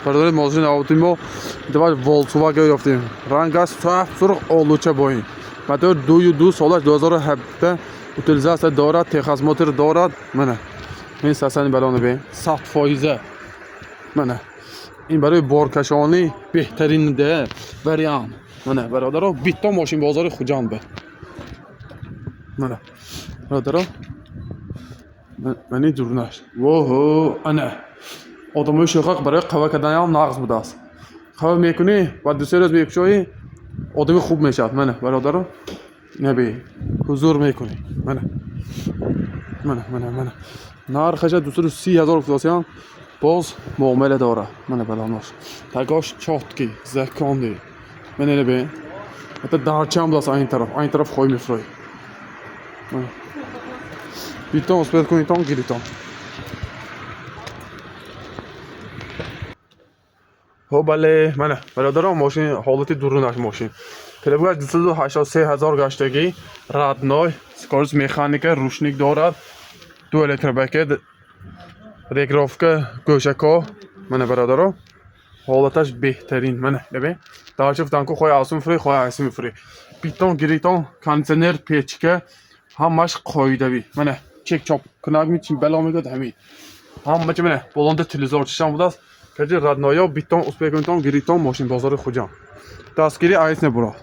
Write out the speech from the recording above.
Бародари мошин автимо давай Volkswagen ёфтем. Рангаш саф сурх олуча бо ин. Мотор 2 солаш 2017 утилизация дорад, техосмотр дорад. Мана. Ин сасани балон бе. 100%. Мана. ин барои боркашонӣ беҳтарин де вариант. Мана бародаро битто мошин бозори Хуҷанд бе. Мана. Бародаро. Мани дурнаш. Воҳо, ана. Одамои шӯхак барои қава каданам нағз будааст. Қава мекунӣ ва дусе рӯз мекушоӣ, одами хуб мешавад. Мана бародаро. Наби ҳузур мекунӣ. Мана. Нархаша 230,000 флосиан боз муомила дора. Мана баланош. Тагош чотки, законди. Мана наби. Это дарчам даст айн тараф хой мефрой. Битон успех кунӣ тон гиритон. Хо бале, мана бародаро мошин ҳолати дурунаш мошин. Пробег 283,000 гаштагӣ, родной, скорость механика, рушник дорад, 2 электробакет, регулировка гӯшако. Мана бародаро ҳолаташ беҳтарин. Мана бебин. Дарчиф танку хой асум фри, хой асум фри. Битон гиритон, кондиционер, печка, ҳамаш қоидави. Мана чек чоп кунак мичин бало мегӯд ҳамин. Ҳама чӣ мана болонда телевизор чишам будааст. Каҷи родноё битон успех кунитон гиритон мошин бозори Хуҷанд. Дастгири айс небуро.